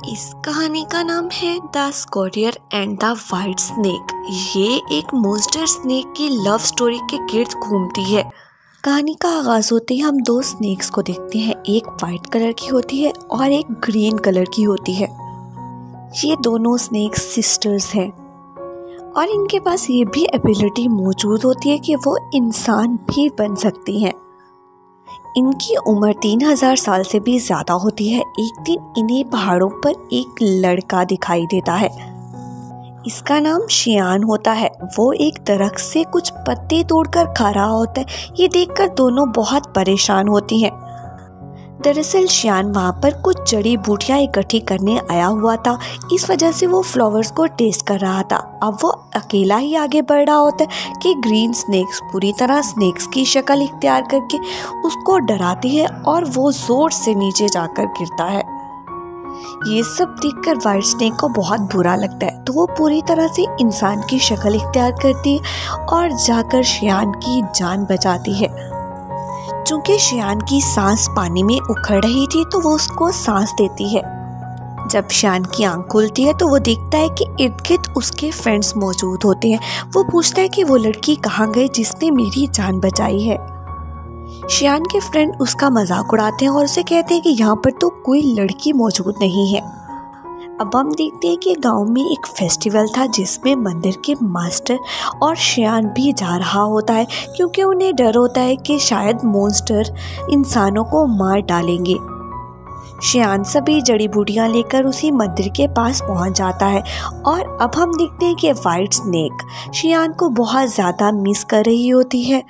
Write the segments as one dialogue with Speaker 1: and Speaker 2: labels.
Speaker 1: इस कहानी का नाम है the sorcerer and the white snake. ये एक मॉन्स्टर स्नेक की लव स्टोरी के गिर्द घूमती है। कहानी का आगाज होते ही हम दो स्नेक्स को देखते हैं। एक वाइट कलर की होती है और एक ग्रीन कलर की होती है। ये दोनों स्नेक्स सिस्टर्स हैं और इनके पास ये भी एबिलिटी मौजूद होती है कि वो इंसान भी बन सकती हैं। इनकी उम्र 3000 साल से भी ज़्यादा होती है। एक दिन इन्हें पहाड़ों पर एक लड़का दिखाई देता है। इसका नाम शियान होता है। वो एक दरख्त से कुछ पत्ते तोड़कर खा रहा होता है। ये देखकर दोनों बहुत परेशान होती हैं। दरअसल शियान वहाँ पर कुछ जड़ी बूटियाँ इकट्ठी करने आया हुआ था। इस वजह से वो फ्लावर्स को टेस्ट कर रहा था। अब वो अकेला ही आगे बढ़ रहा होता है कि ग्रीन स्नेक्स पूरी तरह स्नेक्स की शक्ल इख्तियार करके उसको डराती है और वो जोर से नीचे जाकर गिरता है। ये सब देखकर वाइट स्नेक को बहुत बुरा लगता है, तो वो पूरी तरह से इंसान की शक्ल इख्तियार करती है और जाकर शियान की जान बचाती है। चूंकि शियान की सांस पानी में उखड़ रही थी तो वो उसको सांस देती है। जब शियान की आंख खुलती है तो वो देखता है कि इर्द गिर्द उसके फ्रेंड्स मौजूद होते हैं। वो पूछता है कि वो लड़की कहाँ गई जिसने मेरी जान बचाई है। शियान के फ्रेंड उसका मजाक उड़ाते हैं और उसे कहते हैं कि यहाँ पर तो कोई लड़की मौजूद नहीं है। अब हम देखते हैं कि गांव में एक फेस्टिवल था जिसमें मंदिर के मास्टर और शियान भी जा रहा होता है, क्योंकि उन्हें डर होता है कि शायद मॉन्स्टर इंसानों को मार डालेंगे। शियान सभी जड़ी बूटियां लेकर उसी मंदिर के पास पहुंच जाता है और अब हम देखते हैं कि वाइट स्नेक शियान को बहुत ज़्यादा मिस कर रही होती है।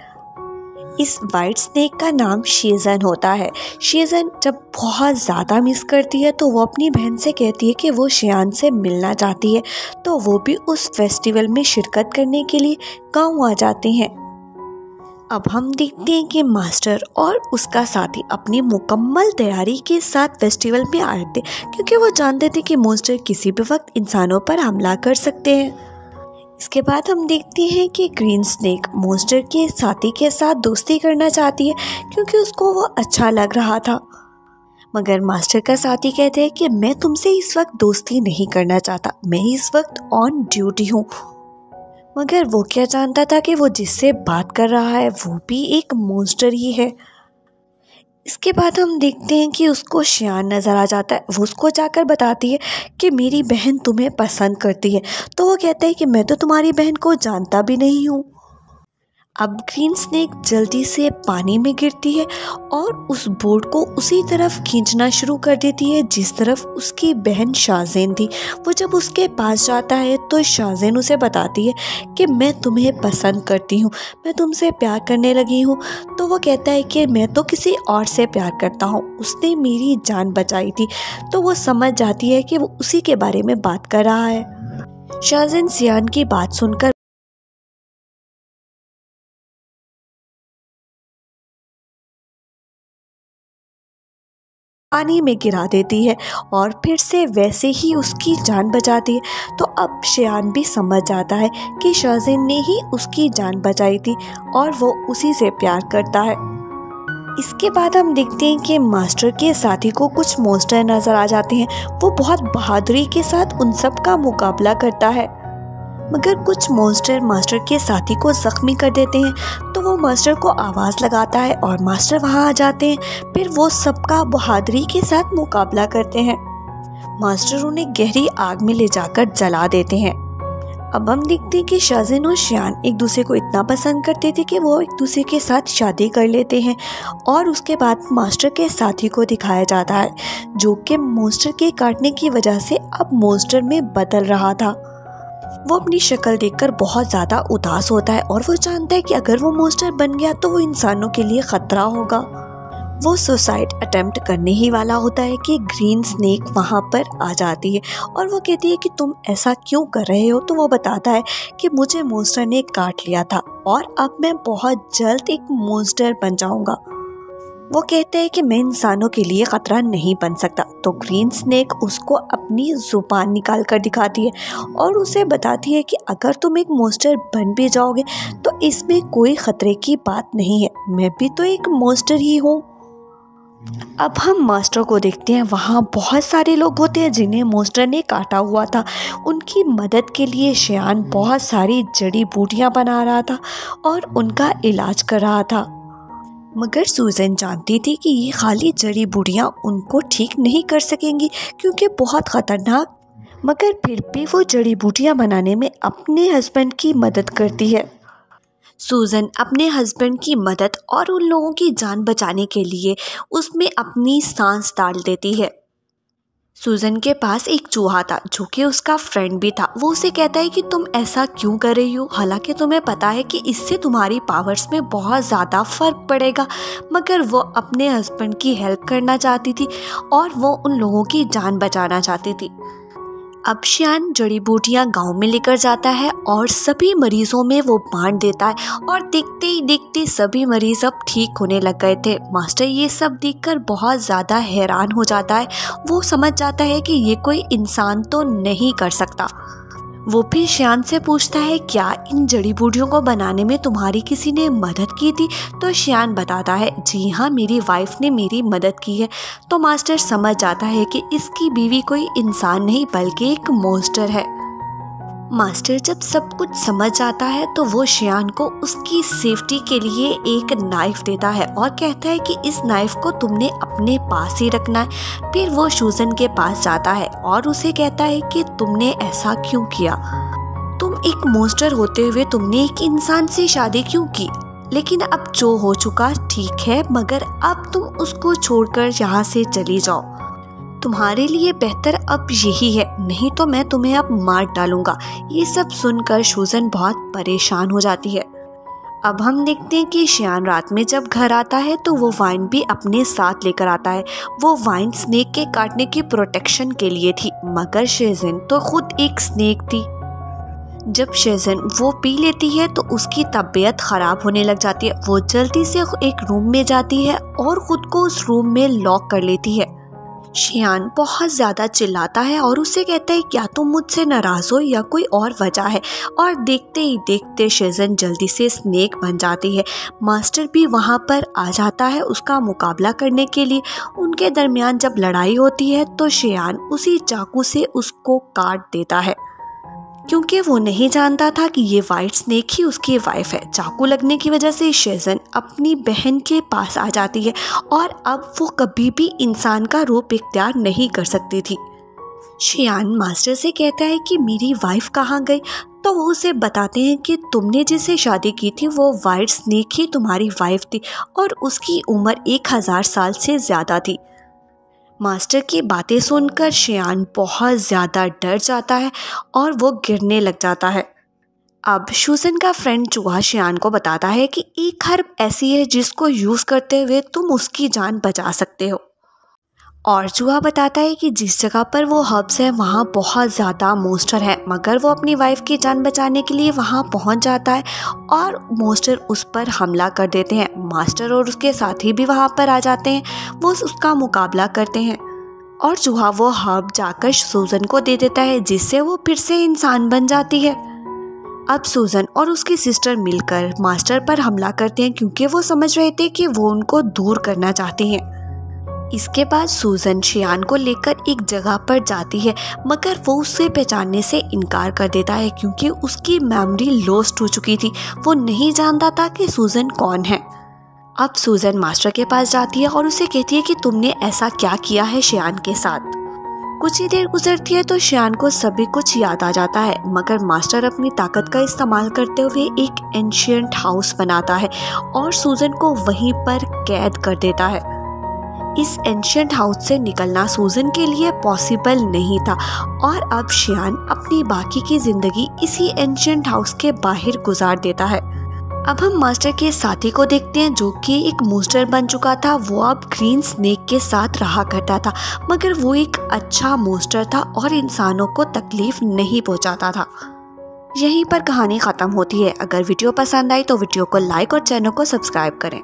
Speaker 1: इस वाइट स्नेक का नाम शेजन होता है। शेजन जब बहुत ज़्यादा मिस करती है तो वो अपनी बहन से कहती है कि वो शियान से मिलना चाहती है, तो वो भी उस फेस्टिवल में शिरकत करने के लिए गांव आ जाते हैं। अब हम देखते हैं कि मास्टर और उसका साथी अपनी मुकम्मल तैयारी के साथ फेस्टिवल में आए थे, क्योंकि वो जानते थे कि मॉन्स्टर किसी भी वक्त इंसानों पर हमला कर सकते हैं। इसके बाद हम देखते हैं कि ग्रीन स्नेक मॉन्स्टर के साथी के साथ दोस्ती करना चाहती है, क्योंकि उसको वो अच्छा लग रहा था। मगर मास्टर का साथी कहते हैं कि मैं तुमसे इस वक्त दोस्ती नहीं करना चाहता, मैं इस वक्त ऑन ड्यूटी हूँ। मगर वो क्या जानता था कि वो जिससे बात कर रहा है वो भी एक मॉन्स्टर ही है। इसके बाद हम देखते हैं कि उसको शियान नज़र आ जाता है। वो उसको जाकर बताती है कि मेरी बहन तुम्हें पसंद करती है। तो वो कहता है कि मैं तो तुम्हारी बहन को जानता भी नहीं हूँ। अब ग्रीन स्नेक जल्दी से पानी में गिरती है और उस बोट को उसी तरफ खींचना शुरू कर देती है जिस तरफ उसकी बहन शाज़ेन थी। वो जब उसके पास जाता है तो शाज़ेन उसे बताती है कि मैं तुम्हें पसंद करती हूँ, मैं तुमसे प्यार करने लगी हूँ। तो वो कहता है कि मैं तो किसी और से प्यार करता हूँ, उसने मेरी जान बचाई थी। तो वो समझ जाती है कि वो उसी के बारे में बात कर रहा है। शाज़ेन शियान की बात सुनकर पानी में गिरा देती है और फिर से वैसे ही उसकी जान बचाती है। तो अब शियान भी समझ जाता है कि शाज़ेन ने ही उसकी जान बचाई थी और वो उसी से प्यार करता है। इसके बाद हम देखते हैं कि मास्टर के साथी को कुछ मॉन्स्टर नजर आ जाते हैं। वो बहुत बहादुरी के साथ उन सब का मुकाबला करता है, मगर कुछ मॉन्स्टर मास्टर के साथी को जख्मी कर देते हैं। तो वो मास्टर को आवाज़ लगाता है और मास्टर वहाँ आ जाते हैं। फिर वो सबका बहादुरी के साथ मुकाबला करते हैं। मास्टर उन्हें गहरी आग में ले जाकर जला देते हैं। अब हम देखते हैं कि शाज़ेन और शियान एक दूसरे को इतना पसंद करते थे कि वो एक दूसरे के साथ शादी कर लेते हैं। और उसके बाद मास्टर के साथी को दिखाया जाता है, जो कि मॉन्स्टर के काटने की वजह से अब मॉन्स्टर में बदल रहा था। वो अपनी शक्ल देखकर बहुत ज़्यादा उदास होता है और वो जानता है कि अगर वो मॉन्स्टर बन गया तो वो इंसानों के लिए ख़तरा होगा। वो सुसाइड अटेम्प्ट करने ही वाला होता है कि ग्रीन स्नेक वहाँ पर आ जाती है और वो कहती है कि तुम ऐसा क्यों कर रहे हो। तो वो बताता है कि मुझे मॉन्स्टर ने काट लिया था और अब मैं बहुत जल्द एक मॉन्स्टर बन जाऊँगा। वो कहते हैं कि मैं इंसानों के लिए ख़तरा नहीं बन सकता। तो ग्रीन स्नेक उसको अपनी ज़ुबान निकाल कर दिखाती है और उसे बताती है कि अगर तुम एक मॉन्स्टर बन भी जाओगे तो इसमें कोई ख़तरे की बात नहीं है, मैं भी तो एक मॉन्स्टर ही हूँ। अब हम मास्टर को देखते हैं। वहाँ बहुत सारे लोग होते हैं जिन्हें मॉन्स्टर ने काटा हुआ था। उनकी मदद के लिए शियान बहुत सारी जड़ी बूटियाँ बना रहा था और उनका इलाज कर रहा था। मगर सूजन जानती थी कि ये खाली जड़ी बूटियाँ उनको ठीक नहीं कर सकेंगी क्योंकि बहुत ख़तरनाक। मगर फिर भी वो जड़ी बूटियाँ बनाने में अपने हस्बैंड की मदद करती है। सूजन अपने हस्बैंड की मदद और उन लोगों की जान बचाने के लिए उसमें अपनी सांस डाल देती है। सूजन के पास एक चूहा था जो कि उसका फ्रेंड भी था। वो उसे कहता है कि तुम ऐसा क्यों कर रही हो, हालांकि तुम्हें पता है कि इससे तुम्हारी पावर्स में बहुत ज़्यादा फ़र्क पड़ेगा। मगर वो अपने हस्बैंड की हेल्प करना चाहती थी और वो उन लोगों की जान बचाना चाहती थी। अब शियान जड़ी बूटियाँ गाँव में लेकर जाता है और सभी मरीजों में वो बांट देता है और देखते ही देखते सभी मरीज अब ठीक होने लग गए थे। मास्टर ये सब देखकर बहुत ज़्यादा हैरान हो जाता है। वो समझ जाता है कि ये कोई इंसान तो नहीं कर सकता। वो फिर शियान से पूछता है, क्या इन जड़ी बूटियों को बनाने में तुम्हारी किसी ने मदद की थी? तो शियान बताता है, जी हाँ, मेरी वाइफ ने मेरी मदद की है। तो मास्टर समझ जाता है कि इसकी बीवी कोई इंसान नहीं बल्कि एक मॉन्स्टर है। मास्टर जब सब कुछ समझ जाता है तो वो शियान को उसकी सेफ्टी के लिए एक नाइफ देता है और कहता है कि इस नाइफ को तुमने अपने पास ही रखना है। फिर वो सूजन के पास जाता है और उसे कहता है कि तुमने ऐसा क्यों किया? तुम एक मॉन्स्टर होते हुए तुमने एक इंसान से शादी क्यों की? लेकिन अब जो हो चुका ठीक है, मगर अब तुम उसको छोड़कर यहाँ से चली जाओ। तुम्हारे लिए बेहतर अब यही है, नहीं तो मैं तुम्हें अब मार डालूंगा। ये सब सुनकर सूजन बहुत परेशान हो जाती है। अब हम देखते हैं कि शियान रात में जब घर आता है तो वो वाइन भी अपने साथ लेकर आता है। वो वाइन स्नेक के काटने की प्रोटेक्शन के लिए थी, मगर शेजन तो खुद एक स्नेक थी। जब शेजन वो पी लेती है तो उसकी तबीयत खराब होने लग जाती है। वो जल्दी से एक रूम में जाती है और खुद को उस रूम में लॉक कर लेती है। शियान बहुत ज़्यादा चिल्लाता है और उससे कहता है, क्या तुम मुझसे नाराज़ हो या कोई और वजह है? और देखते ही देखते शेजन जल्दी से स्नेक बन जाती है। मास्टर भी वहाँ पर आ जाता है उसका मुकाबला करने के लिए। उनके दरमियान जब लड़ाई होती है तो शियान उसी चाकू से उसको काट देता है क्योंकि वो नहीं जानता था कि ये वाइट स्नेक ही उसकी वाइफ है। चाकू लगने की वजह से शेजन अपनी बहन के पास आ जाती है और अब वो कभी भी इंसान का रूप इख्तियार नहीं कर सकती थी। शियान मास्टर से कहता है कि मेरी वाइफ कहाँ गई? तो वो उसे बताते हैं कि तुमने जिससे शादी की थी वो वाइट स्नेक ही तुम्हारी वाइफ थी और उसकी उम्र 1000 साल से ज़्यादा थी। मास्टर की बातें सुनकर शियान बहुत ज़्यादा डर जाता है और वो गिरने लग जाता है। अब सूजन का फ्रेंड चूहा शियान को बताता है कि एक हर्ब ऐसी है जिसको यूज़ करते हुए तुम उसकी जान बचा सकते हो। और चूहा बताता है कि जिस जगह पर वो हर्ब्स है वहाँ बहुत ज़्यादा मॉन्स्टर है, मगर वो अपनी वाइफ की जान बचाने के लिए वहाँ पहुँच जाता है और मॉन्स्टर उस पर हमला कर देते हैं। मास्टर और उसके साथी भी वहाँ पर आ जाते हैं। वो उसका मुकाबला करते हैं और चूहा वो हर्ब जाकर सूजन को दे देता है जिससे वो फिर से इंसान बन जाती है। अब सूजन और उसकी सिस्टर मिलकर मास्टर पर हमला करते हैं क्योंकि वो समझ रहे थे कि वो उनको दूर करना चाहते हैं। इसके बाद सूजन शियान को लेकर एक जगह पर जाती है, मगर वो उसे पहचानने से इनकार कर देता है क्योंकि उसकी मेमोरी लॉस्ट हो चुकी थी। वो नहीं जानता था कि सूजन कौन है। अब सूजन मास्टर के पास जाती है और उसे कहती है कि तुमने ऐसा क्या किया है शियान के साथ। कुछ ही देर गुजरती है तो शियान को सभी कुछ याद आ जाता है, मगर मास्टर अपनी ताकत का इस्तेमाल करते हुए एक एंशिएंट हाउस बनाता है और सूजन को वहीं पर कैद कर देता है। इस एंशिएंट हाउस से निकलना सूजन के लिए पॉसिबल नहीं था और अब शियान अपनी बाकी की ज़िंदगी इसी एंशिएंट हाउस के बाहर गुजार देता है। अब हम मास्टर के साथी को देखते हैं जो कि एक मॉन्स्टर बन चुका था। वो अब ग्रीन स्नेक के साथ रहा करता था, मगर वो एक अच्छा मॉन्स्टर था और इंसानों को तकलीफ नहीं पहुंचाता था। यहीं पर कहानी ख़त्म होती है। अगर वीडियो पसंद आई तो वीडियो को लाइक और चैनल को सब्सक्राइब करें।